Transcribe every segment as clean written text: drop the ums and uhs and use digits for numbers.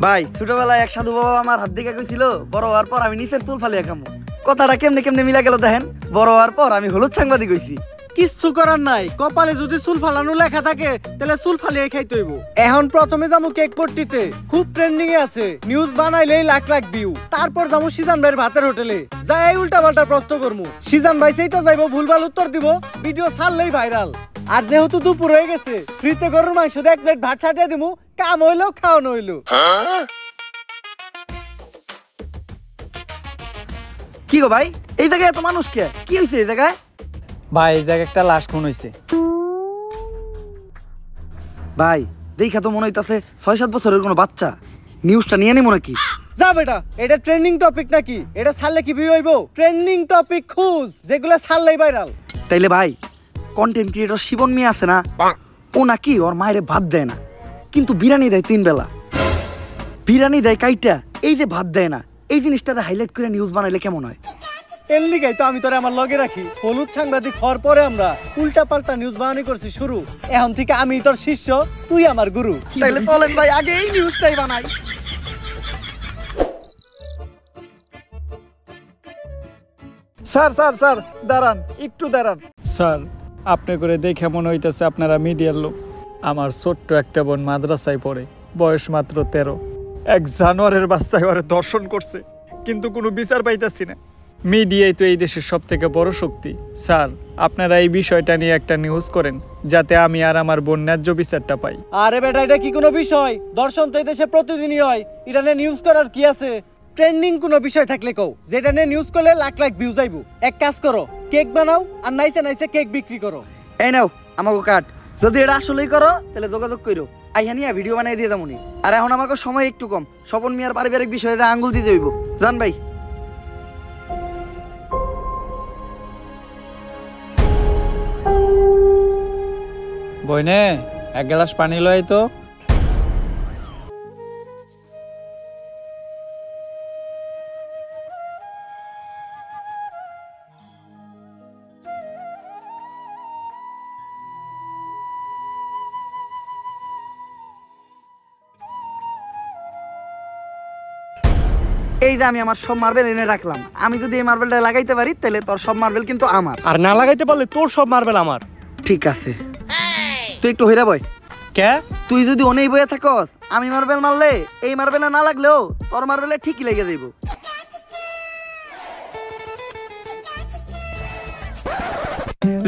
ভাই ছোটবেলায় এক সাধু বাবা আমার হাত দিকে কইছিল বড় হওয়ার পর আমি নিচের চুল ফালিয়া খামু। কথাটা কেমনে কেমনে মিলা গেল দেখেন। বড় হওয়ার পর আমি হলুদ সাংবাদিক হইছি। কিচ্ছু করার নাই, কপালে যদি চুল ফালানো লেখা থাকে তাহলে চুল ফালিয়ে খাইতে হইব। এখন প্রথমে যাবো কেক পট্টিতে, খুব ট্রেন্ডিং এ আছে, নিউজ বানাইলেই লাখ লাখ ভিউ। তারপর যাবো সিজান ভাইয়ের ভাতের হোটেলে, যাই এই উল্টা পাল্টা প্রশ্ন করবো। সিজান ভাই সেইটা যাইবো, ভুলভাল উত্তর দিব, ভিডিও ছাড়লেই ভাইরাল। আর যেহেতু দুপুর হয়ে গেছে, ফ্রিতে গরুর মাংস দিয়ে 1 প্লেট ভাত ছাটিয়ে দিমু, কাম হইলো খাওয়ানো হইলো। কি গো ভাই, এই জায়গায় এত মানুষ কে? কি হইছে এই জায়গায়? ভাই এই জায়গায় একটা লাশ খুন হইছে। ভাই দেখা তো মনে হইতাছে 6-7 বছরের কোনো বাচ্চা। নিউজটা নিয়ে নিমু নাকি? যা বেটা, এটা ট্রেন্ডিং টপিক নাকি? এটা ছাড়লে কি ভিউ হইব? ট্রেন্ডিং টপিক খুঁজ, যেগুলো ছাড়লেই ভাইরাল। তাইলে ভাই কন্টেন্ট ক্রিয়েটর শিবন মিয়া আছে না, ও নাকি ওর মায়ের ভাত দেয় না, কিন্তু বিরিয়ানি দেয় 3 বেলা। বিরিয়ানি দেয় কাইটা, এই যে ভাত দেয় না, এই জিনিসটারে হাইলাইট করে নিউজ বানাইলে কেমন হয়? এর লিগাই তো আমি তোরে আমার লগে রাখি। হলুদ সাংবাদিক হওয়ার পরে আমরা উল্টা পাল্টা নিউজ বানানি করছি শুরু। এখন থেকে আমি তোর শিষ্য, তুই আমার গুরু। তাইলে চলেন ভাই আগে এই নিউজটাই বানাই। স্যার স্যার স্যার দাঁড়ান, একটু দাঁড়ান। স্যার, আপনি করে দেখে মনে হইতেছে আপনারা মিডিয়ার লোক। আমার ছোট্ট একটা বোন মাদ্রাসায় পড়ে, বয়স মাত্র 13। এক জানোয়ারের বাচ্চায় ওরে দর্শন করছে, কিন্তু কোনো বিচার পাইতেছি না। মিডিয়াই তো এই দেশের সব থেকে বড় শক্তি। স্যার, আপনারা এই বিষয়টা নিয়ে একটা নিউজ করেন, যাতে আমি আর আমার বোন ন্যায্য বিচারটা পাই। আরে বেটা, এটা কি কোনো বিষয়? দর্শন তো এই দেশে প্রতিদিনই হয়, এটা নিয়ে নিউজ করার কি আছে? ট্রেন্ডিং কোনো বিষয় থাকলে কও, যেটা নিয়ে নিউজ করলে লাখ লাখ ভিউ যাইবো। এক কাজ করো, কেক বানাও আর নাইসে নাইসে কেক বিক্রি করো। এই নাও আমাকে কাট। যদি এটা আসলেই করো তাহলে যোগাযোগ করো, আইহানিয়া ভিডিও বানাই দিয়ে যাবনি। আর এখন আমাকে সময় একটু কম, স্বপন মিয়ার পারিবারিক বিষয়ে আঙ্গুল দিতে হইব। জান ভাই বইনে এক গ্লাস পানি লয় তো। এই যে আমি আমার সব মার্বেল এনে রাখলাম, আমি যদি এই মার্বেলটা লাগাইতে পারি তাহলে তোর সব মার্বেল কিন্তু আমার। আর না লাগাইতে পারলে তোর সব মার্বেল আমার। ঠিক আছে, তুই একটু হইরা বয়। কে? তুই যদি অনেক বইয়া থাকস, আমি মার্বেল মারলে এই মার্বেলে না লাগলেও তোর মার্বেলে ঠিকই লেগে যাইব।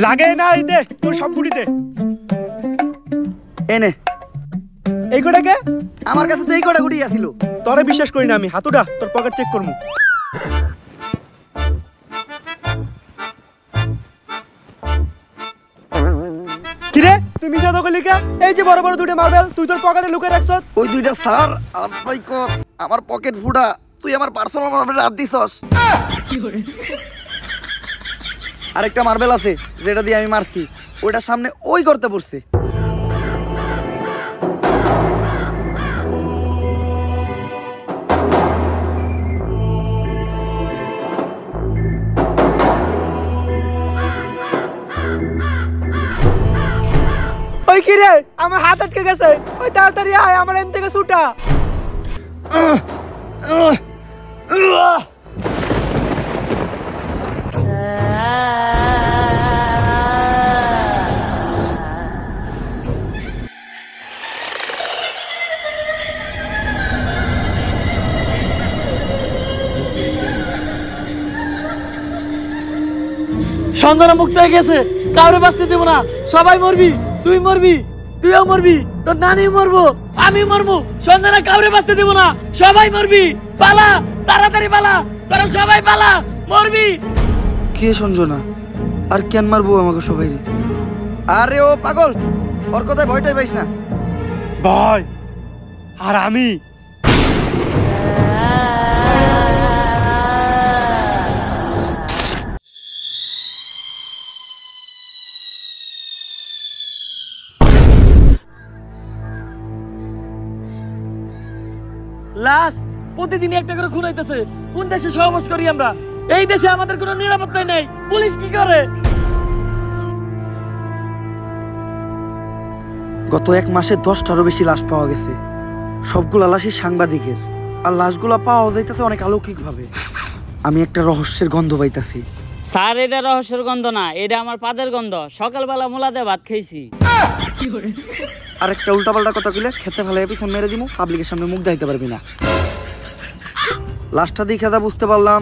লাগে না, এই দে তোর সব গুড়ি দে। এনে এই কোটা কে? আমার কাছে তো এই কটা গুটি আছিল। তোরে বিশ্বাস করি না আমি, হাতুড়া তোর পকেট চেক করমু। কিরে তুই মিছা তো কইলি কে? এই যে বড় বড় দুটো মার্বেল তুই তোর পকেটে লুকিয়ে রাখছস। ওই দুইটা স্যার আই কর, আমার পকেট ফুটা, তুই আমার পার্সোনাল মার্বেল হাত দিছস। আরেকটা মার্বেল আছে যেটা দিয়ে আমি মারছি, ওইটার সামনে ওই করতে পড়ছে। ওই কি রে, আমার হাত আটকে গেছে, ওই তাড়াতাড়ি আয়, আমার এন থেকে ছুটা। সঞ্জনা মুক্ত হয়ে গেছে, কাউরে বাঁচতে দেবো না, সবাই মরবি, তুই মরবি, তুইও মরবি, তোর নানি মরবো, আমি মরবো। সঞ্জনা কাউরে বাঁচতে দেবো না, সবাই মরবি। পালা, তাড়াতাড়ি পালা, তোরা সবাই পালা, মরবি। কে সঞ্জনা? আর কেন মারবো আমাকে সবাই? আরে ও পাগল, ওর কথায় ভয়টাই পাইস না। ভাই আর আমি লাশ প্রতিদিন একটা করে খুন হইতেছে। কোন দেশে সহবাস করি আমরা? এই দেশে আমাদের কোনো নিরাপত্তা নেই। পুলিশ কি করে? গত 1 মাসে 10টারও বেশি লাশ পাওয়া গেছে। সবগুলা লাশই সাংবাদিকের, আর লাশগুলা পাওয়া যাইতেছে অনেক অলৌকিক ভাবে। আমি একটা রহস্যের গন্ধ পাইতাছি। স্যার এটা রহস্যের গন্ধ না, এটা আমার পাদের গন্ধ। সকালবেলা মোলা দিয়ে ভাত খাইছি। আর একটা উল্টাপাল্টা কথা কইলে খেতে ফেলে পিছন মেরে দিমু, পাবলিকের সামনে মুখ দেখাইতে পারবি না। লাশটা দেখে যা বুঝতে পারলাম,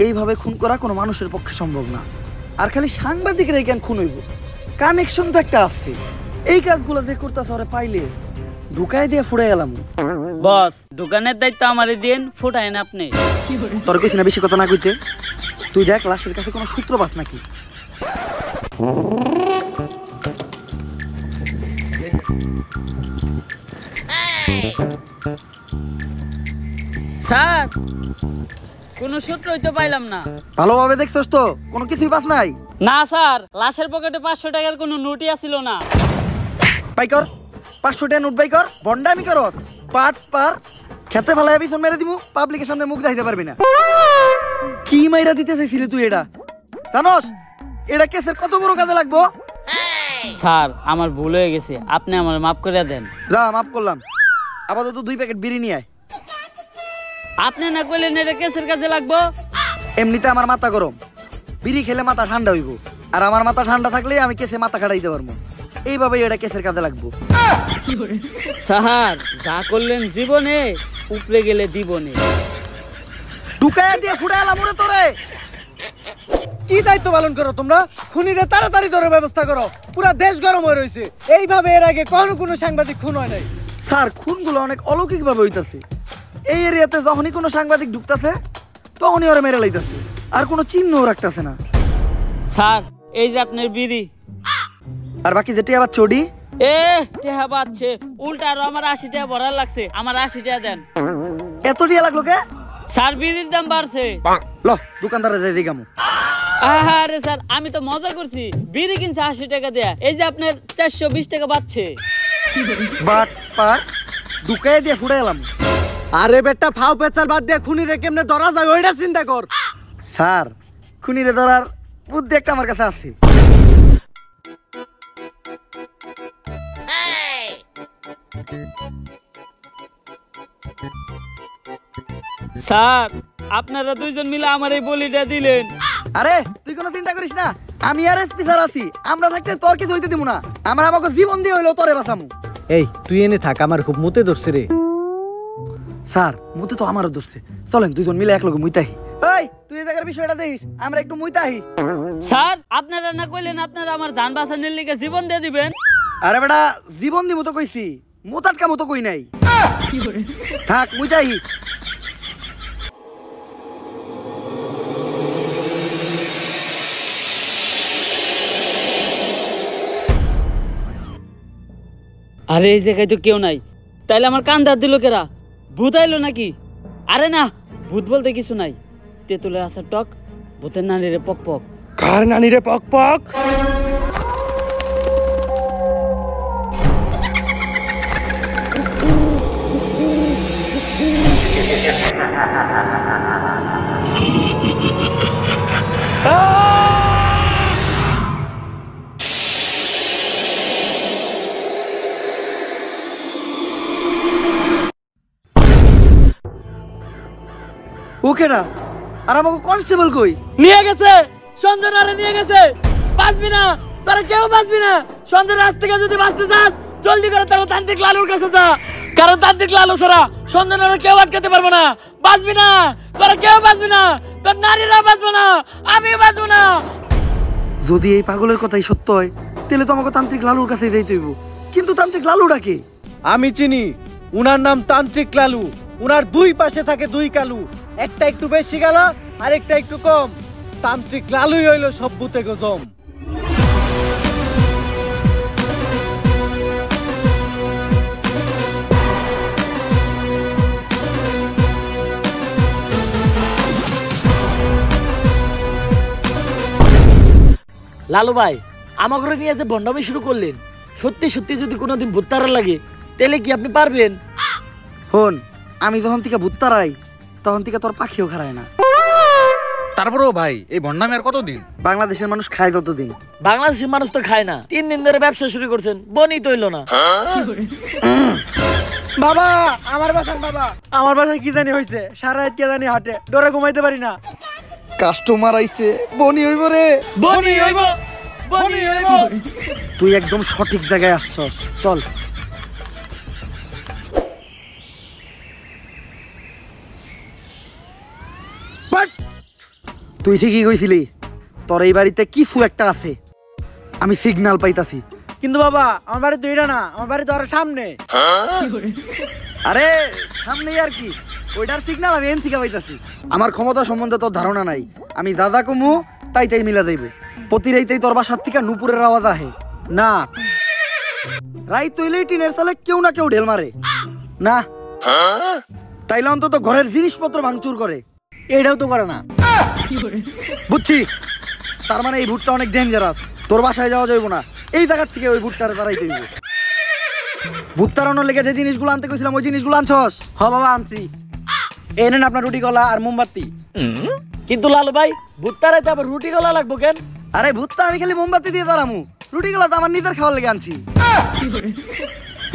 এইভাবে খুন করা কোনো মানুষের পক্ষে সম্ভব না। আর খালি সাংবাদিকেরাই কেন খুন হইব? কানেকশন তো একটা আছে। এই কাজগুলো যে করতেছে ওরে পাইলে ঢুকাই দিয়ে ফুড়াই এলাম। বস, দোকানের দায়িত্ব আমারে দিন, ফুটাইন আপনি। তোর কইছি না বেশি কথা না কইতে। তুই দেখ লাশের কাছে কোনো সূত্র পাস নাকি। স্যার, কোনো সূত্রই তো পাইলাম না। ভালোভাবে দেখছস তো? কোনো কিছুই পাস নাই? না স্যার, লাশের পকেটে 500 টাকার কোনো নোটই আসিল না। বাই কর 500 টাকা নোট বাই কর। বন্ডামি করস পাট পার। খেতে ফেলাই পিছন মেরে দিমু, পাবলিকের সামনে মুখ দেখাইতে পারবি না। কি মাইরা দিতে চাইছিলি তুই? এটা জানোস এটা কেসের কত বড় কাজে লাগবো? স্যার, আমার ভুল হয়ে গেছে, আপনি আমার মাফ করে দেন। যা, মাফ করলাম। আপাতত 2 প্যাকেট বিড়ি নিয়ে আয়। আপনি না কইলেন এটা কেসের কাজে লাগবো? এমনিতে আমার মাথা গরম, বিড়ি খেলে মাথা ঠান্ডা হইব। আর আমার মাথা ঠান্ডা থাকলে আমি কেসে মাথা খাটাইতে পারবো। এইভাবেই এটা কেসের কাজে লাগবো। স্যার, যা করলেন জীবনে, উপরে গেলে দিবনে। ঢুকাইয়া দিয়ে ফুটাই এলাম ওরে তোরে। কি দায়িত্ব পালন করো তোমরা? খুনিদের তাড়াতাড়ি ধরার ব্যবস্থা করো। পুরা দেশ গরম হয়ে রয়েছে। এইভাবে এর আগে কোনো সাংবাদিক খুন হয় নাই। স্যার, খুনগুলো অনেক অলৌকিক ভাবে হইতাছে। এই এরিয়াতে যখনই কোনো সাংবাদিক ঢুকতাছে তখনই ওরা মেরে লাইতাছে, আর কোনো চিহ্নও রাখতাছে না। স্যার, এই যে আপনার বিড়ি। আর বাকি যেটি আবার চড়ি টেহা বাচ্ছে উল্টা, আরো আমার 80 টাকা ভরার লাগছে। আমার 80 টাকা দেন। এত টিয়া লাগলো কে? স্যার, বিড়ির দাম বাড়ছে। ল দোকানদারে যাই দিগামু। আরে স্যার, আমি তো মজা করছি। বিড়ি কিনছে 80 টাকা দেয়া, এই যে আপনার 420 টাকা বাড়ছে। বাট পার ঢুকাই দিয়ে ফুটাই এলাম। আরে বেটা, ফাও পেচাল বাদ দিয়ে খুনিরে কেমনে ধরা যায় ওইটা চিন্তা কর। স্যার, খুনিরে ধরার বুদ্ধি একটা আমার কাছে আছে। স্যার, আপনারা দুইজন মিলে আমার এই বলিটা দিলেন। আরে তুই কোনো চিন্তা করিস না, আমি আর এসপি স্যার আছি। আমরা থাকতে তোর কিছু হইতে দিব না। আমরা আমাকে জীবন দিয়ে হইলো তোরে বাঁচামু। এই তুই এনে থাক, আমার খুব মুতে ধরছে রে। স্যার, মুতে তো আমারও ধরছে। চলেন দুইজন মিলে এক লগে মুইতাহি। এই তুই এই জায়গার বিষয়টা দেখিস, আমরা একটু মুইতাহি। স্যার, আপনারা না কইলেন আপনারা আমার জান বাঁচানোর লিগে জীবন দিয়ে দিবেন? আরে বেটা, জীবন দিমু তো কইছি, মুতাটকা মতো কই নাই। থাক মুইতাহি। আরে এই জায়গায় তো কেউ নাই, তাইলে আমার কান দাঁত দিল কেরা? ভূত আইলো নাকি? আরে না, ভূত বলতে কিছু নাই। তেঁতুলের আসার টক, ভূতের নানিরে পক পক। কার নানি রে পক পক? ওকেরা আর আমাকে কনস্টেবল কই? নিয়ে গেছে, সঞ্জনারে নিয়ে গেছে। বাঁচবি না, তোরা কেউ বাঁচবি না। সঞ্জনার রাত থেকে যদি বাঁচতে চাস, জলদি করে তারা তান্ত্রিক লালুর কাছে যা। কারণ তান্ত্রিক লালু ছাড়া সঞ্জনারে কেউ আটকাতে পারবো না। বাঁচবি না, তোরা কেউ বাঁচবি না। তোর নারীরা বাঁচবো না, আমি বাঁচবো না। যদি এই পাগলের কথাই সত্য হয়, তাহলে তো আমাকে তান্ত্রিক লালুর কাছে যাইতে হইব। কিন্তু তান্ত্রিক লালুটা কে? আমি চিনি, উনার নাম তান্ত্রিক লালু। উনার দুই পাশে থাকে 2 কালু, একটা একটু বেশি গালা আর একটা একটু কম। তান্ত্রিক লালুই হইল সব ভূতে গজম। লালু ভাই, আমাকে নিয়ে যে বন্ডামি শুরু করলেন, সত্যি সত্যি যদি কোনোদিন ভূত তারা লাগে, তাহলে কি আপনি পারবেন? হন, আমি যখন থেকে ভূত তারাই, তখন থেকে তোর পাখিও খারায় না। তারপরেও ভাই, এই ভন্ডামি আর কতদিন? বাংলাদেশের মানুষ খায় ততদিন। বাংলাদেশের মানুষ তো খায় না। 3 দিন ধরে ব্যবসা শুরু করছেন, বনি তৈল না। বাবা আমার বাসার বাবা আমার বাসায় কি জানি হয়েছে সারা রাত কে জানি হাটে ডরে ঘুমাইতে পারি না। কাস্টমার আইছে, বনি হইব রে, বনি হইব, বনি হইব। তুই একদম সঠিক জায়গায় আসছস, চল। তুই ঠিকই কইছিলি, তোর এই বাড়িতে কিছু একটা আছে, আমি সিগন্যাল পাইতাছি। কিন্তু বাবা আমার বাড়ি তো এটা না, আমার বাড়ি তো আরো সামনে। আরে সামনেই আর কি, ওইটার সিগন্যাল আমি এন থেকে পাইতাছি। আমার ক্ষমতা সম্বন্ধে তোর ধারণা নাই, আমি দাদা কমু তাই তাই মিলা দেব। প্রতি রাইতেই তোর বাসার থেকে নুপুরের আওয়াজ আহে না, রাইত তৈলেই টিনের চালে কেউ না কেউ ঢেল মারে না তাইলে অন্তত ঘরের জিনিসপত্র ভাঙচুর করে। এটাও তো করে না। বুঝছি, তার মানে এই ভুট্টা অনেক ডেঞ্জারাস, তোর বাসায় যাওয়া যাইব না, এই জায়গার থেকে ওই ভুট্টারে তারাইতে হইব। ভুট তাড়ানোর লেগে যে জিনিসগুলো আনতে কইছিলাম ওই জিনিসগুলো আনছস? হ বাবা আনছি, এই নেন আপনার রুটি কলা আর মোমবাতি। কিন্তু লালু ভাই ভুট্টারাইতে আবার রুটি গলা লাগবো কেন? আরে ভুট্টা আমি খালি মোমবাতি দিয়ে দাঁড়ামু, রুটিগুলো তো আমার নিজের খাওয়ার লেগে আনছি।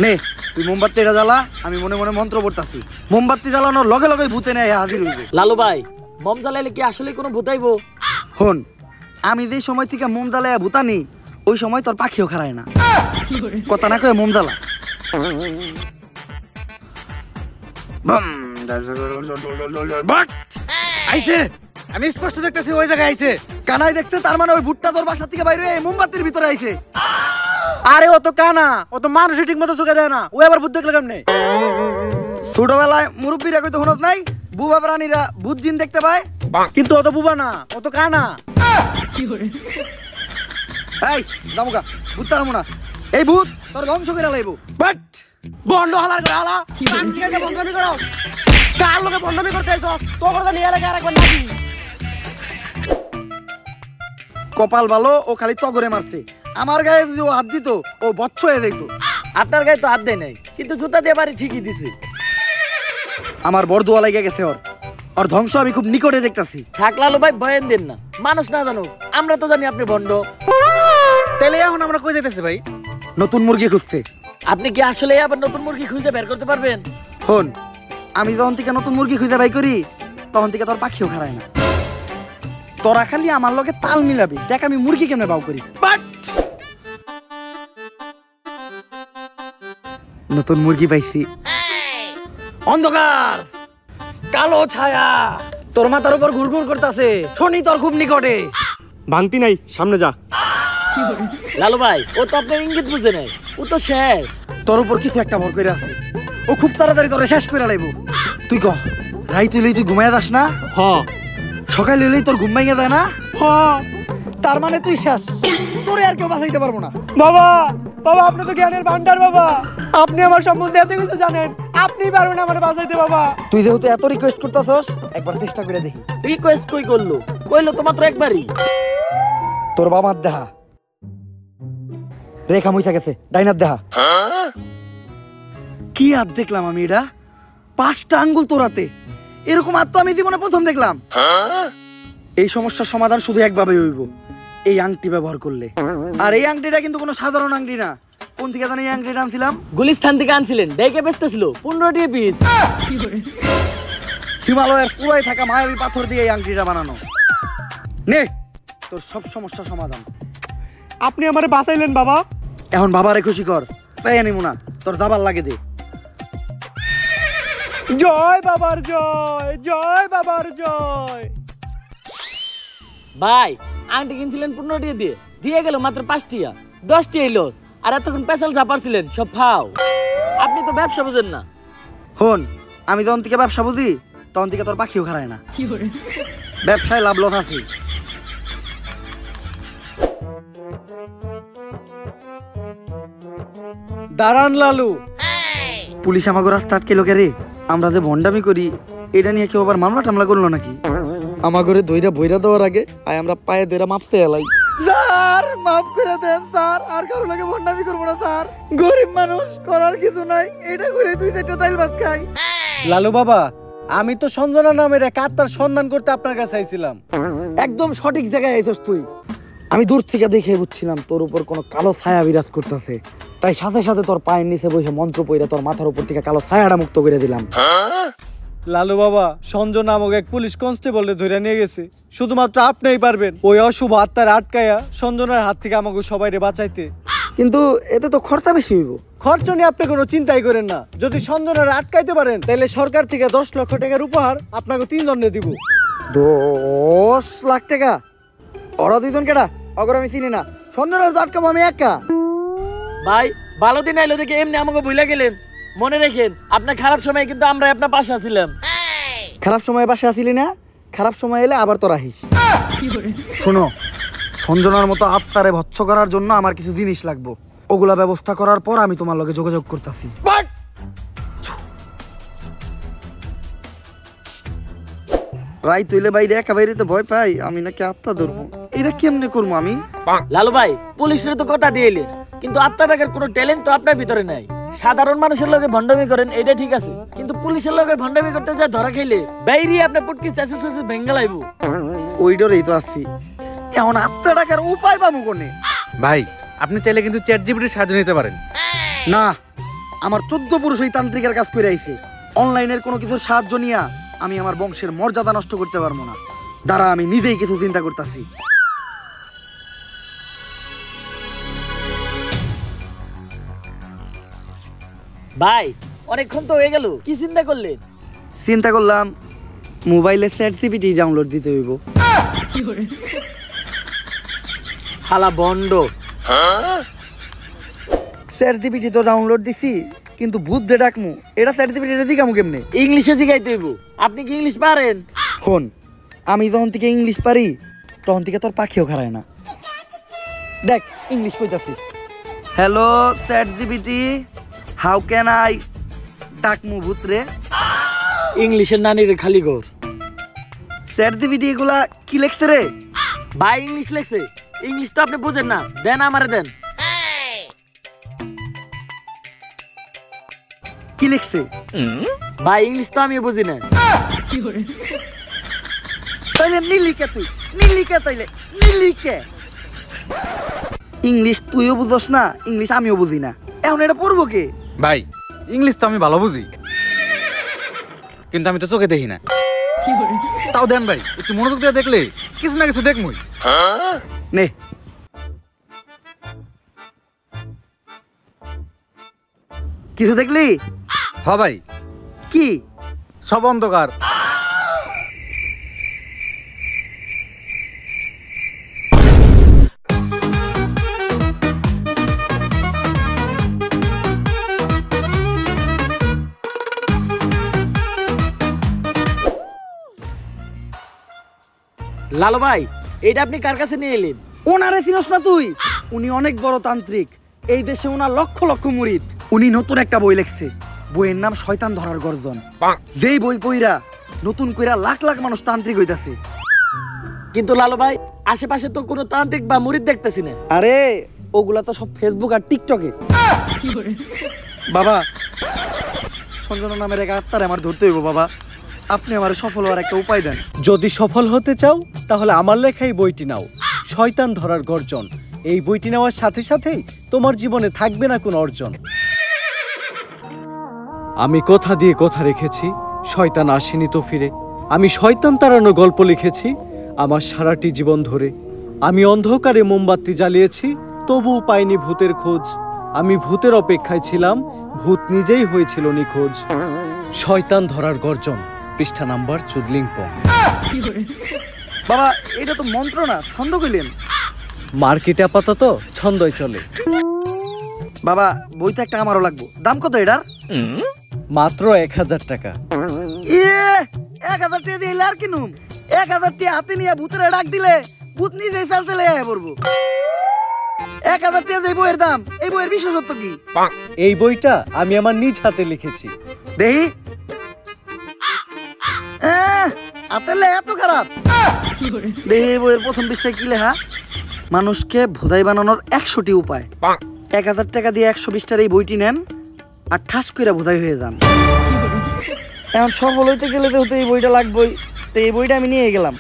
নে তুই মোমবাতি এটা জ্বালা, আমি মনে মনে মন্ত্র পড়তাছি, মোমবাতি জ্বালানোর লগে লগে ভূতে নেয় হাজির হইবে। লালু ভাই মম জ্বালাইলে কি আসলে কোনো ভূতাইবো? হন, আমি যেই সময় থেকে মোম জ্বালাইয়া ভূতানি ওই সময় তোর পাখিও খারায় না, কথা না কয়ে মোম জ্বালা। আইছে, আমি স্পষ্ট দেখতেছি ওই জায়গায় আইছে। কানাই দেখতে, তার মানে ওই ভুট্টা তোর বাসা থেকে বাইরে মোমবাতির ভিতরে আইছে। আরে ও তো কানা, ও তো মানুষ ঠিক মতো চোখে দেয় না, ও আবার ভূত দেখলে কেমনে? ছোটবেলায় মুরব্বীরা কইতে হনত নাই, বুবা প্রাণীরা ভূত জিন দেখতে পায়, কিন্তু ও তো বুবা না, ও তো কানা। এই যাবো ভূত তারামো না, এই ভূত তোর ধ্বংস করে লাইব। বাট বন্ধ হালার করে হালা, কানকে বন্ধমি করো, কার লোকে বন্ধমি করতে আইছস? তোর কথা নিয়ে লাগে আরেকবার নাকি? কপাল ভালো, ও খালি তগরে মারছে, আমার গায়ে যদি ও হাত দিত ও বচ্চ হয়ে যেত। আপনার গায়ে তো হাত দেয় নাই, কিন্তু জুতা দিয়ে বাড়ি ঠিকই দিছে। আমার বরদোয়া লাগে গেছে, ওর ধ্বংস আমি খুব নিকটে দেখতাছি। থাক লালু ভাই ভয়েন দেন না, মানুষ না জানুক, আমরা তো জানি আপনি ভণ্ড। তাহলে এখন আমরা কই যাইতেছি ভাই? নতুন মুরগি খুঁজতে। আপনি কি আসলে আবার নতুন মুরগি খুঁজে বের করতে পারবেন? হন, আমি যখন থেকে নতুন মুরগি খুঁজে বাই করি তখন থেকে তোর পাখিও খারায় না, তোরা খালি আমার লগে তাল মিলাবি, দেখ আমি মুরগি কেমনে বাউ করি। বাট নতুন মুরগি পাইছি, অন্ধকার কালো ছায়া তোর মাথার উপর ঘুরঘুর করতেছে, শনি তোর খুব নিকটে। ভাঙতি নাই, সামনে যা। লালু ভাই ও তো আপনার ইঙ্গিত বুঝে নাই, ও তো শেষ। তোর উপর কিছু একটা ভর করে আছে, ও খুব তাড়াতাড়ি তোরে শেষ করে লাইব। তুই কহ, রাইত হইলেই তুই ঘুমাইয়া যাস না? হ সকাল হইলেই তোর ঘুম ভেঙে যায় না? হ। তার মানে তুই শেষ, তোরে আর কেউ বাঁচাইতে পারবো না। বাবা, বাবা আপনি তো জ্ঞানের ভান্ডার বাবা, আপনি আমার সম্বন্ধে এত কিছু জানেন, আপনি পারবেন আমার বাঁচাইতে বাবা। তুই যেহেতু এত রিকোয়েস্ট করতেছস, একবার চেষ্টা করে দেখি। রিকোয়েস্ট কই করলো? কইলো তো মাত্র একবারই। তোর বাবার দেহা রেখা মুইছা গেছে, ডাইনার দেহা। কি হাত দেখলাম আমি, এটা 5টা আঙ্গুল তোরাতে, এরকম হাত তো আমি জীবনে প্রথম দেখলাম। এই সমস্যার সমাধান শুধু একভাবে হইব, এই আংটি ব্যবহার করলে। আর এই আংটিটা কিন্তু কোনো সাধারণ আংটি না, কোন থেকে জানি এই আংটিটা আনছিলাম? গুলিস্তান থেকে আনছিলেন, দেখে বেচতেছিল 15 টাকা পিস। হিমালয়ের পুরাই থাকা মায়াবী পাথর দিয়ে এই আংটিটা বানানো। নে তোর সব সমস্যার সমাধান। আপনি আমারে বাঁচাইলেন বাবা। এখন বাবারে খুশি কর, তাই আনিমু না, তোর দাবার লাগে দে। জয় বাবার জয়, জয় বাবার জয়। ভাই আংটি কিনছিলেন 15 টাকা দিয়ে, দিয়ে গেল মাত্র 5 টাকা, 10 টাকা লস। আর এতক্ষণ পেছাল চাপারছিলেন সব ফাও। আপনি তো ব্যবসা বুঝেন না। হন, আমি যখন থেকে ব্যবসা বুঝি তখন থেকে তোর পাখিও খারায় না, ব্যবসায় লাভ লস আছে। দাঁড়ান লালু। পুলিশ আমাকে রাস্তা আটকে লোকে রে, আমরা যে ভন্ডামি করি এটা নিয়ে কেউ আবার মামলা টামলা করলো নাকি? আমাগরে দইরা বইরা দেওয়ার আগে আয় আমরা পায়ে দইরা মাপতে এলাই। স্যার মাফ করে দেন স্যার, আর কারো লাগে ভন্ডামি করবো না স্যার, গরিব মানুষ, করার কিছু নাই, এটা করে 2-4টা তাইল ভাত খাই। লালু বাবা, আমি তো সঞ্জনা নামের এক আত্মার সন্ধান করতে আপনার কাছে আইছিলাম। একদম সঠিক জায়গায় আইছস তুই। আমি দূর থেকে দেখে বুঝছিলাম তোর উপর কোনো কালো ছায়া বিরাজ করতেছে, তাই সাথে সাথে তোর পায়ের নিচে বসে মন্ত্র পড়ে তোর মাথার উপর থেকে কালো ছায়াটা মুক্ত করে দিলাম। লালু বাবা, সঞ্জয় নামক এক পুলিশ কনস্টেবল ধরে নিয়ে গেছে। শুধুমাত্র আপনিই পারবেন ওই অশুভ আত্মার আটকায়া সঞ্জনার হাত থেকে আমাকে সবাইরে বাঁচাইতে। কিন্তু এতে তো খরচা বেশি হইব। খরচ নিয়ে আপনি কোনো চিন্তাই করেন না। যদি সঞ্জনার আটকাইতে পারেন তাহলে সরকার থেকে 10 লক্ষ টাকার উপহার আপনাকে 3 জনে দিব। 10 লাখ টাকা? ওরা 2 জন কেডা? অগর আমি চিনি না। সঞ্জনার তো আটকাবো আমি একা। ভাই ভালো দিন আইলো দেখে এমনি আমাকে ভুলে গেলেন। মনে রেখেন আপনার খারাপ সময় কিন্তু আমরা আপনার পাশে আছিলাম। খারাপ সময় বাসে আসিলি না, খারাপ সময় এলে আবার তোর আহিস। শোনো, সঞ্জনার মতো আত্মারে ভৎস করার জন্য আমার কিছু জিনিস লাগবে। ওগুলা ব্যবস্থা করার পর আমি তোমার লগে যোগাযোগ করতেছি। রাই তুইলে বাইরে একা বাইরে তো ভয় পাই, আমি নাকি আত্মা ধরবো। এটা কেমনে করবো আমি? লালু ভাই পুলিশের তো কথা দিয়েলে, কিন্তু আত্মা টাকার কোনো ট্যালেন্ট তো আপনার ভিতরে নাই। সাধারণ মানুষের লগে ভণ্ডামি করেন এটা ঠিক আছে, কিন্তু পুলিশের লগে ভণ্ডামি করতে যা ধরা খাইলে বাইরে আপনার পুটকি চাষে চাষে ভেঙ্গে লাইবো। ওই ডরেই তো আসছি। এখন আত্মা টাকার উপায় পাবো কোনে? ভাই আপনি চাইলে কিন্তু চ্যাট জিপিটির সাহায্য নিতে পারেন। না, আমার 14 পুরুষ ওই তান্ত্রিকের কাজ করে আইছে। অনলাইনের কোনো কিছুর সাহায্য নিয়ে আমি আমার বংশের মর্যাদা নষ্ট করতে পারবো না। দাঁড়া, আমি নিজেই কিছু চিন্তা করতেছি। ভাই অনেকক্ষণ তো হয়ে গেল, কি চিন্তা করলেন? চিন্তা করলাম মোবাইলে চ্যাট জিপিটি ডাউনলোড দিতে হইব। হালা বন্ড। চ্যাট জিপিটি তো ডাউনলোড দিছি, কিন্তু ভূত যে ডাকমু এটা চ্যাট জিপিটি দিকামু কেমনে? ইংলিশে শিখাইতে হইব। আপনি কি ইংলিশ পারেন? ফোন, আমি যখন থেকে ইংলিশ পারি তখন থেকে তোর পাখিও খারায় না। দেখ ইংলিশ কইতাছি। Hello chat GPT, how can I ডাকমু ভূত রে? ইংলিশের নানির খালি ঘর। চ্যাট জিপিটি এগুলা কি লেখছে রে? ভাই ইংলিশ লেখছে। ইংলিশ তো আপনি বুঝেন না, দেন আমারে দেন। কি লিখছে? ভাই ইংলিশ তো আমি বুঝি না। তাইলে নীলিকে, তুই নীলিকে, তাইলে নীলিকে। ইংলিশ তুইও বুঝস না, ইংলিশ আমিও বুঝি না, এখন এটা পড়বো কে? ভাই ইংলিশ তো আমি ভালো বুঝি, কিন্তু আমি তো চোখে দেখি না। তাও দেন ভাই, একটু মনোযোগ দিয়ে দেখলে কিছু না কিছু দেখমই। নে, কিছু দেখলি? হ ভাই, কি? সব অন্ধকার। লালু ভাই এটা আপনি কার কাছে নিয়ে এলেন? ওনারে চিনস না তুই? উনি অনেক বড় তান্ত্রিক। এই দেশে ওনার লক্ষ লক্ষ মুরিদ। উনি নতুন একটা বই লিখছে, বইয়ের নাম শয়তান ধরার গর্জন। যেই বই পইরা নতুন কইরা লাখ লাখ মানুষ তান্ত্রিক হইতাছে। কিন্তু লালু ভাই আশেপাশে তো কোনো তান্ত্রিক বা মুরিদ দেখতেছি না। আরে ওগুলা তো সব ফেসবুক আর টিকটকে। বাবা, সঞ্জনা নামের এক আত্মারে আমার ধরতে হইব। বাবা আপনি আমার সফল হওয়ার একটা উপায় দেন। যদি সফল হতে চাও তাহলে আমার লেখা এই বইটি নাও, শয়তান ধরার গর্জন। এই বইটি নেওয়ার সাথে সাথেই তোমার জীবনে থাকবে না কোনো অর্জন। আমি কথা দিয়ে কথা রেখেছি, শয়তান আসেনি তো ফিরে। আমি শয়তান তাড়ানো গল্প লিখেছি আমার সারাটি জীবন ধরে। আমি অন্ধকারে মোমবাতি জ্বালিয়েছি, তবুও পাইনি ভূতের খোঁজ। আমি ভূতের অপেক্ষায় ছিলাম, ভূত নিজেই হয়েছিল নিখোঁজ। শয়তান ধরার গর্জন, পৃষ্ঠা নাম্বার চুদলিংপং। বাবা এটা তো মন্ত্র না, ছন্দ কইলেন। মার্কেটে আপাতত ছন্দই চলে। বাবা বইটা একটা আমারও লাগবো। দাম কত এটার? মাত্র 1000 টাকা। 1000 টাকা দিয়ে আর কিনুম? 1000 টাকা হাতে নিয়ে ভূতের ডাক দিলে ভূত নিজেই চাল চলে আয় পড়বো। 1000 টাকা দিয়ে বইয়ের দাম, এই বইয়ের বিশেষত্ব কি? এই বইটা আমি আমার নিজ হাতে লিখেছি। দেহি আতেলে এত খারাপ? দেহি বইয়ের প্রথম পৃষ্ঠায় কি লেখা? মানুষকে ভোদাই বানানোর 100টি উপায়। 1000 টাকা দিয়ে 120টার এই বইটি নেন আর ঠাস করে ভোদাই হয়ে যান। এখন সফল হইতে গেলে তো এই বইটা লাগবেই, তো এই বইটা আমি নিয়ে গেলাম।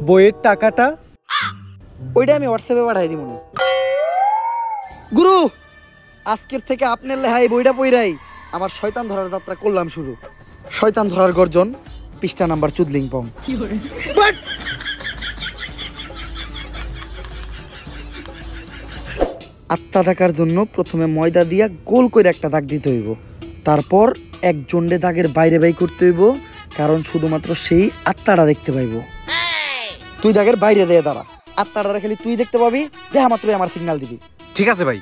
বইয়ের টাকাটা? ওইটা আমি হোয়াটসঅ্যাপে পাঠাই দিব। গুরু আজকের থেকে আপনার লেহাই বইটা পইরাই আমার শয়তান ধরার যাত্রা করলাম শুরু। শয়তান ধরার গর্জন, পৃষ্ঠা নাম্বার চুদলিংপং। আত্মা ডাকার জন্য প্রথমে ময়দা দিয়া গোল করে একটা দাগ দিতে হইব, তারপর এক জন্ডে দাগের বাইরে বাই করতে হইব, কারণ শুধুমাত্র সেই আত্মাটা দেখতে পাইব। তুই দাগের বাইরে দিয়ে দাঁড়া, আত্মাটা খালি তুই দেখতে পাবি, দেখা মাত্রই আমার সিগন্যাল দিবি। ঠিক আছে ভাই।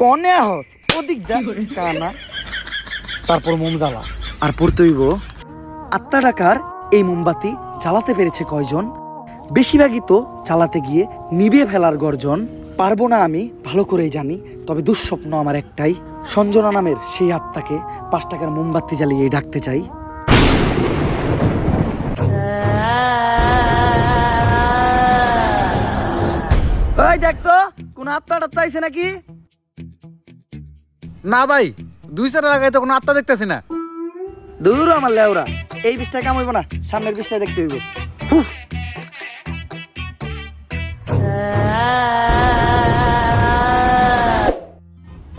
কনে হস ওদিক যা কানা। তারপর মোম জ্বালা আর পড়তে হইব আত্মা ডাকার এই মোমবাতি জ্বালাতে পেরেছে কয়জন, বেশিরভাগই তো চালাতে গিয়ে নিভিয়ে ফেলার গর্জন। পারবো না আমি ভালো করেই জানি, তবে দুঃস্বপ্ন আমার একটাই, সঞ্জনা নামের সেই আত্মাকে 5 টাকার মোমবাতি জ্বালিয়ে ডাকতে চাই। ওই দেখ তো কোন আত্মা টাত্মা আইছে নাকি? না ভাই, 2-4 লাগাই তো কোনো আত্মা দেখতেছি না। দূর আমার লেওরা, এই বিষটায় কাম হইব না, সামনের বিষটায় দেখতে হইব।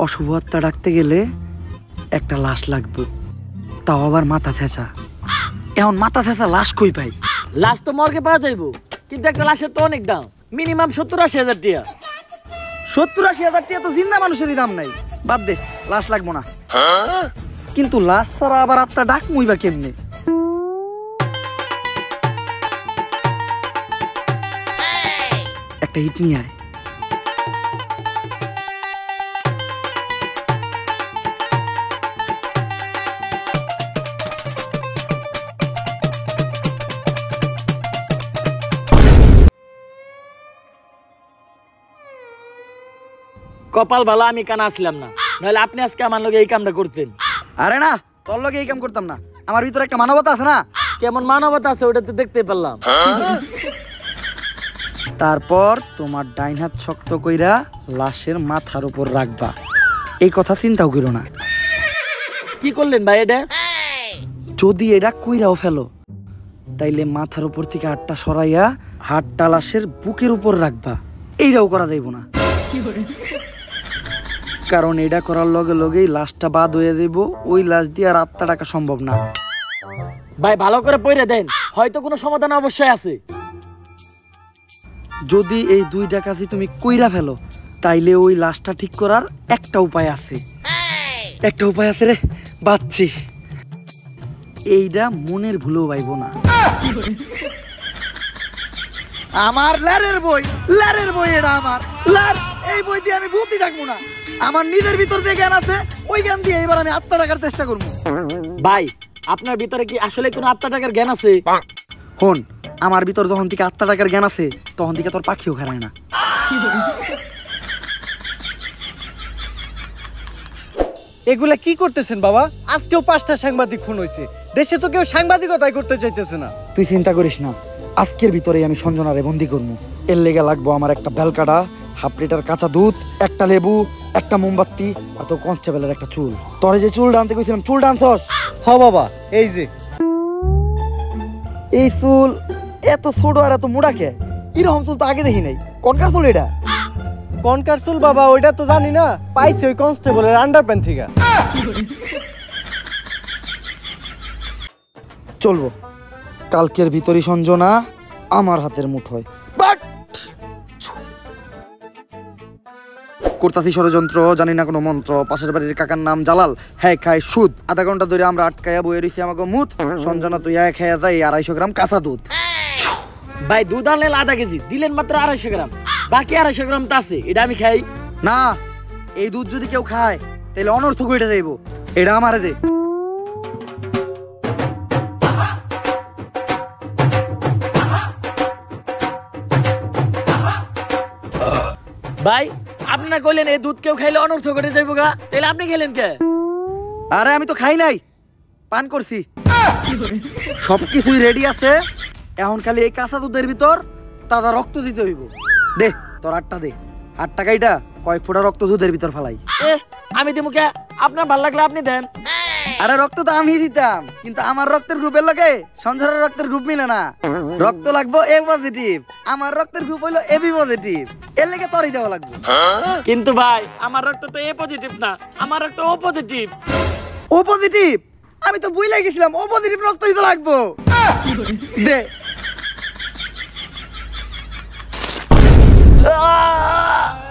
অশুভ আত্মা ডাকতে গেলে একটা লাশ লাগবে, তাও আবার মাথা ছেঁচা। এখন মাথা ছেঁচা লাশ কই পাই? লাশ তো মর্গে পাওয়া যাইবো, কিন্তু একটা লাশের তো অনেক দাম, মিনিমাম 70-80 হাজার টাকা। 70-80 হাজার টাকা তো জিন্দা মানুষেরই দাম নাই। বাদ দে, লাশ লাগবো না। কিন্তু লাশ ছাড়া আবার আত্মা ডাক মুইবা কেমনে? একটা হিট নিয়ে আয়। কপাল ভালো আমি কানা আসলাম না, নাহলে আপনি আজকে আমার লগে এই কামটা করতেন। আরে না, তোর লগে এই কাম করতাম না, আমার ভিতরে একটা মানবতা আছে না। কেমন মানবতা আছে ওটা তো দেখতে পেলাম। তারপর তোমার ডাইন হাত শক্ত কইরা লাশের মাথার উপর রাখবা, এই কথা চিন্তাও করো না। কি করলেন ভাই এটা? যদি এটা কইরাও ফেলো, তাইলে মাথার উপর থেকে হাতটা সরাইয়া হাতটা লাশের বুকের উপর রাখবা, এইটাও করা যাইব না, কারণ এটা করার লগে লগেই লাশটা বাদ হয়ে যাইব, ওই লাশ দিয়ে আর আত্মা ডাকা সম্ভব না। ভাই ভালো করে পড়ে দেন, হয়তো কোনো সমাধান অবশ্যই আছে। যদি এই 2টা কাজই তুমি কইরা ফেলো, তাইলে ওই লাশটা ঠিক করার একটা উপায় আছে। একটা উপায় আছে রে, বাচ্চি। এইটা মনের ভুলেও পাইব না। আমার লারের বই এটা আমার লার। এই বই দিয়ে আমি ভূতই ডাকবো না, আমার নিজের ভিতর যে জ্ঞান আছে ওই জ্ঞান দিয়ে এবার আমি আত্মা ডাকার চেষ্টা করবো। ভাই আপনার ভিতরে কি আসলে কোনো আত্মা টাকার জ্ঞান আছে? হন, আমার ভিতর যখন থেকে আত্মা ডাকার জ্ঞান আছে, তখন থেকে তোর পাখিও খারায় না। এগুলা কি করতেছেন বাবা? আজকেও 5টা সাংবাদিক খুন হয়েছে, দেশে তো কেউ সাংবাদিকতাই করতে চাইতেছে না। তুই চিন্তা করিস না, আজকের ভিতরেই আমি সঞ্জনারে বন্দি করবো। এর লেগে লাগবো আমার একটা বেলকাটা, 1/2 লিটার কাঁচা দুধ, একটা লেবু, একটা মোমবাতি, আর তো কনস্টেবলের একটা চুল। তোরে যে চুল ডানতে কইছিলাম, চুল ডানছস? হ বাবা, এই যে এই চুল এত ছোট আর এত মোটা কে? এরকম চুল তো আগে দেখি নাই। কোনকার চুল এটা? কনকার চুল বাবা, ওইটা তো জানি না, পাইছি ওই কনস্টেবলের আন্ডারপ্যান্ট থেকে। চলবো, কালকের ভিতরই সঞ্জনা আমার হাতের মুঠোয়। করতাছি ষড়যন্ত্র, জানি না কোনো মন্ত্র। পাশের বাড়ির কাকার নাম জালাল, হ্যাঁ খায় সুদ। আধা ঘন্টা ধরে আমরা আটকায়া বয়ে রয়েছি আমাকে মুত। সঞ্জনা তুই খাইয়া যাই 250 গ্রাম কাঁচা দুধ। ভাই দুধ আনলেন 1/2 কেজি, দিলেন মাত্র 250 গ্রাম, বাকি 250 গ্রাম তো আছে, এটা আমি খাই না। এই দুধ যদি কেউ খায় তাহলে অনর্থক হয়ে যাইব, এটা আমারে দে। ভাই আপনি না কইলেন এই দুধ কেউ খাইলে অনর্থ করে যাইবো গা, তাহলে আপনি খেলেন কে? আরে আমি তো খাই নাই, পান করছি। সবকিছুই রেডি আছে, এখন খালি এই কাঁচা দুধের ভিতর তাজা রক্ত দিতে হইব। দে তোর 8টা দে, 8 টাকাইটা কয়েক ফোঁটা রক্ত দুধের ভিতর ফেলাই। আমি দিমু কে? আপনার ভাল লাগলে আপনি দেন। আরে রক্ত তো আমি দিতাম, কিন্তু আমার রক্তের গ্রুপের লগে সঞ্জনার রক্তের গ্রুপ মিলে না। রক্ত লাগবো এ পজিটিভ, আমার রক্তের গ্রুপ হইলো এবি পজিটিভ, এর লেগে তরই দেওয়া লাগবে। কিন্তু ভাই আমার রক্ত তো এ পজিটিভ না, আমার রক্ত ও পজিটিভ। ও পজিটিভ? আমি তো বুঝলাই গেছিলাম ও পজিটিভ রক্তই তো লাগবো। দে।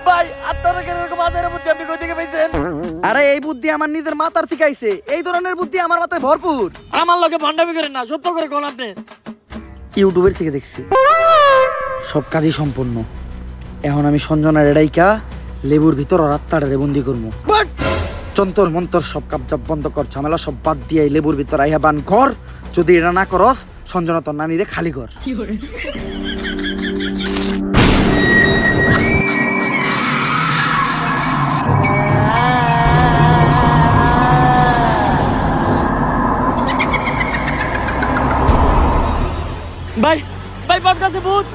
ভাই আপনারা কেন এরকম মাথার বুদ্ধি আপনি কই থেকে পাইছেন? আরে এই বুদ্ধি আমার নিজের মাথার থেকে আইছে, এই ধরনের বুদ্ধি আমার মাথায় ভরপুর। আমার লগে ভন্ডামি করেন না, সত্য করে কোন আপনি। ইউটিউবের থেকে দেখছি, সব কাজই সম্পূর্ণ। এখন আমি সঞ্জনার এডাইকা লেবুর ভিতর রাত্তাটারে বন্দি করবো। যন্তর মন্তর সব কাবজাব বন্ধ কর, ঝামেলা সব বাদ দিয়ে এই লেবুর ভিতর আইহা বান কর। যদি এটা না করস সঞ্জনা তোর নানিরে খালি কর। ভাই ভাই বট গাছে ভূত।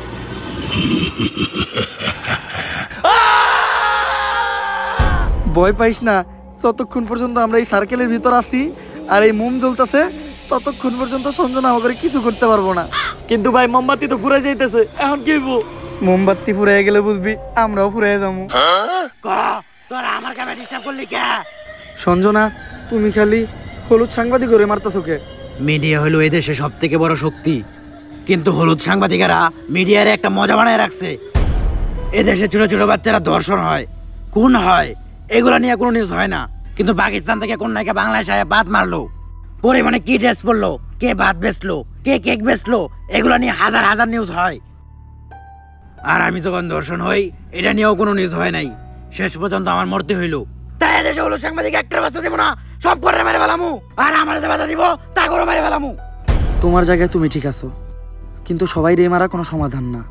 ভয় পাইস না, ততক্ষণ পর্যন্ত আমরা এই সার্কেলের ভিতর আছি আর এই মোম জ্বলতেছে, ততক্ষণ পর্যন্ত সঞ্জনা আমাকে কিছু করতে পারবো না। কিন্তু ভাই মোমবাতি তো ঘুরে যাইতেছে, এখন কি হইব? মোমবাতি ফুরাইয়া গেলে বুঝবি আমরাও ফুরাইয়া যাবো। সঞ্জনা, তুমি খালি হলুদ সাংবাদিক করে মারতেছো কে? মিডিয়া হলো এদেশে সব থেকে বড় শক্তি, কিন্তু হলুদ সাংবাদিকেরা মিডিয়ার একটা মজা বানায় রাখছে। এদেশে ছোট ছোট বাচ্চারা ধর্ষণ হয়, খুন হয়, এগুলা নিয়ে কোনো নিউজ হয় না। কিন্তু পাকিস্তান থেকে কোন নায়িকা বাংলাদেশে আয়া বাদ মারলো, পরিমাণে কি ড্রেস পরলো, কে ভাত বেচলো, কে কেক বেচলো, এগুলা নিয়ে হাজার হাজার নিউজ হয়। আর আমি যখন ধর্ষণ হই, এটা নিয়েও কোনো নিউজ হয় নাই। শেষ পর্যন্ত আমার মরতে হইলো। তাই এদেশে হলুদ সাংবাদিক একটা বাচ্চা দিব না, সব করে মেরে ফেলামু। আর আমার যে বাধা দিব তা করে মেরে ফেলামু। তোমার জায়গায় তুমি ঠিক আছো, কিন্তু সবাই রে মারা কোনো সমাধান না।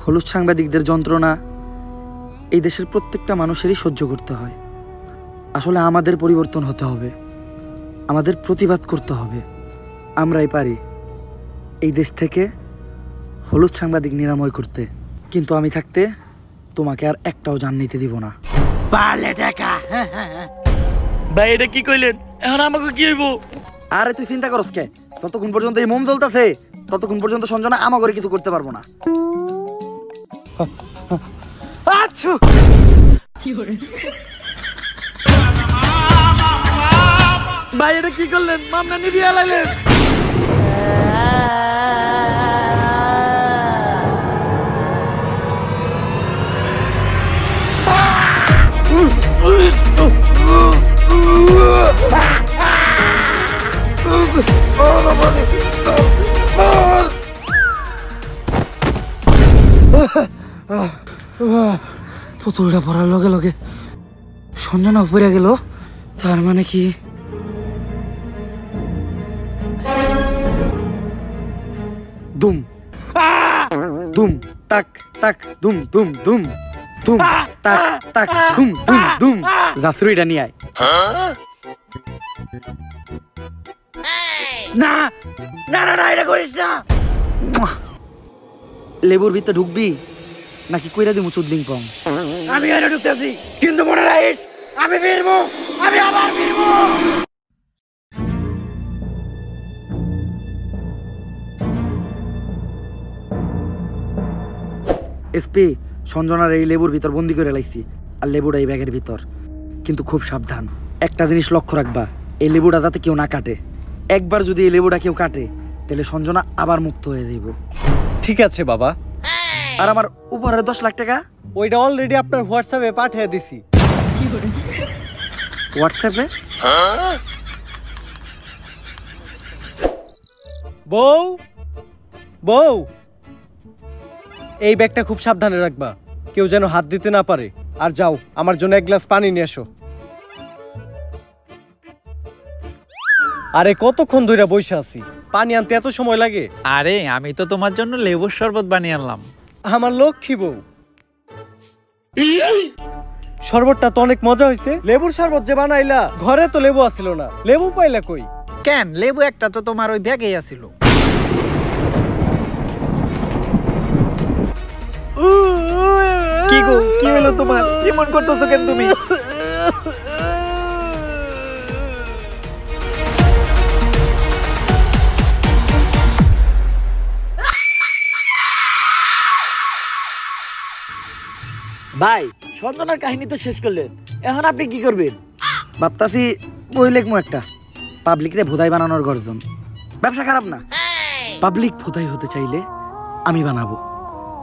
হলুদ সাংবাদিকদের যন্ত্রণা এই দেশের প্রত্যেকটা মানুষেরই সহ্য করতে হয়। আসলে আমাদের পরিবর্তন হতে হবে, আমাদের প্রতিবাদ করতে হবে। আমরাই পারি এই দেশ থেকে হলুদ সাংবাদিক নিরাময় করতে। কিন্তু আমি থাকতে তোমাকে আর একটাও জান নিতে দিব না। পারলে টাকা। ভাই এটা কি কইলেন? এখন আমাকে কি হইব? আরে তুই চিন্তা করস কে? ততক্ষণ পর্যন্ত এই মোম জ্বলতেছে, ততক্ষণ পর্যন্ত সঞ্জনা আমাকে কিছু করতে পারবো না। আচ্ছা ভাই এটা কি করলেন? মামলা নিবি আলাইলেন। পুতুলটা পড়ার লগে লগে সঞ্জনা পড়ে গেল, তার মানে কি দুম দুম তাক তাক দুম দুম দুম দুম তাক তাক দুম দুম দুম। জাফরিটা নিয়ে আয়। না না না না, এটা করিস না। লেবুর ভিতরে ঢুকবি নাকি কইরা দিমু চুদলিং পং? আমি এনে ঢুকতেছি, কিন্তু মনে রাখিস আমি ফিরবো, আমি আবার ফিরবো। এসপি, সঞ্জনার এই লেবুর ভিতর বন্দি করে লাইছি, আর লেবুটা এই ব্যাগের ভিতর। কিন্তু খুব সাবধান, একটা জিনিস লক্ষ্য রাখবা, এই লেবুটা যাতে কেউ না কাটে। একবার যদি এই লেবুটা কেউ কাটে তাহলে সঞ্জনা আবার মুক্ত হয়ে যাইব। ঠিক আছে বাবা। আর আমার উপহারের 10 লাখ টাকা ওইটা অলরেডি আপনার হোয়াটসঅ্যাপে পাঠিয়ে দিছি। হোয়াটসঅ্যাপে? বউ বউ, এই ব্যাগটা খুব সাবধানে রাখবা, কেউ যেন হাত দিতে না পারে। আর যাও, আমার জন্য এক গ্লাস পানি নিয়ে এসো। আরে কতক্ষণ ধরে বসে আছি, পানি আনতে এত সময় লাগে? আরে আমি তো তোমার জন্য লেবুর শরবত বানিয়ে আনলাম। আমার লক্ষ্মী বউ। শরবতটা তো অনেক মজা হয়েছে। লেবুর শরবত যে বানাইলা, ঘরে তো লেবু আসিল না, লেবু পাইলা কই? কেন, লেবু একটা তো তোমার ওই ব্যাগেই আছিল। কি গো, কি হলো তোমার? কেমন করতেছো কেন তুমি? ভাই সঞ্জনার কাহিনী তো শেষ করলেন, এখন আপনি কি করবেন? ভাবতাছি বই লিখবো একটা, পাবলিকরে ভোদাই বানানোর গর্জন। ব্যবসা খারাপ না, পাবলিক ভোদাই হতে চাইলে আমি বানাবো।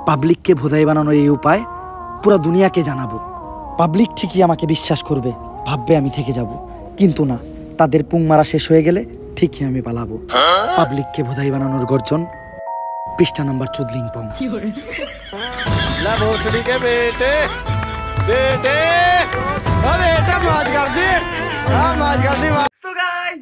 পাবলিককে ভোদাই বানানোর এই উপায় পুরো দুনিয়াকে জানাবো। পাবলিক ঠিকই আমাকে বিশ্বাস করবে, ভাববে আমি থেকে যাব, কিন্তু না, তাদের পুং মারা শেষ হয়ে গেলে ঠিকই আমি পালাবো। পাবলিককে ভোদাই বানানোর গর্জন, পৃষ্ঠা নাম্বার 14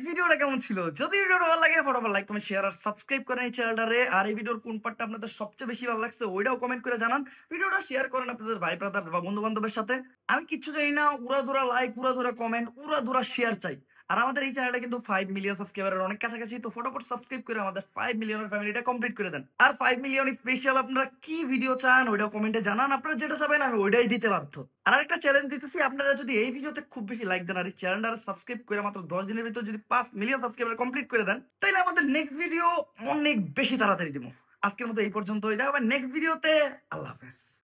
ভিডিওটা কেমন ছিল? যদি ভিডিওটা ভালো লাগে ফটোফট লাইক কমেন্ট শেয়ার আর সাবস্ক্রাইব করেন এই চ্যানেলটারে। আর এই ভিডিওর কোন পার্টটা আপনাদের সবচেয়ে বেশি ভালো লাগছে ওইটাও কমেন্ট করে জানান। ভিডিওটা শেয়ার করেন আপনাদের ভাই ব্রাদার বা বন্ধু বান্ধবের সাথে। আমি কিচ্ছু চাই না, উড়াধুরা লাইক, উড়াধুরা কমেন্ট, উড়াধুরা শেয়ার চাই। আর আমাদের এই চ্যানেলটা কিন্তু 5 মিলিয়ন সাবস্ক্রাইবারের অনেক কাছাকাছি, তো ফটোফট সাবস্ক্রাইব করে আমাদের 5 মিলিয়নের ফ্যামিলিটা কমপ্লিট করে দেন। আর 5 মিলিয়ন স্পেশাল আপনারা কি ভিডিও চান ওইটাও কমেন্টে জানান। আপনারা যেটা চাবেন আমি ওইটাই দিতে বাধ্য। আর একটা চ্যালেঞ্জ দিতেছি, আপনারা যদি এই ভিডিওতে খুব বেশি লাইক দেন আর এই চ্যানেলটা সাবস্ক্রাইব করে মাত্র 10 দিনের ভিতর যদি 5 মিলিয়ন সাবস্ক্রাইবার কমপ্লিট করে দেন, তাহলে আমাদের নেক্সট ভিডিও অনেক বেশি তাড়াতাড়ি দিব। আজকের মতো এই পর্যন্ত, দেখা হবে নেক্সট ভিডিওতে। আল্লাহ হাফেজ।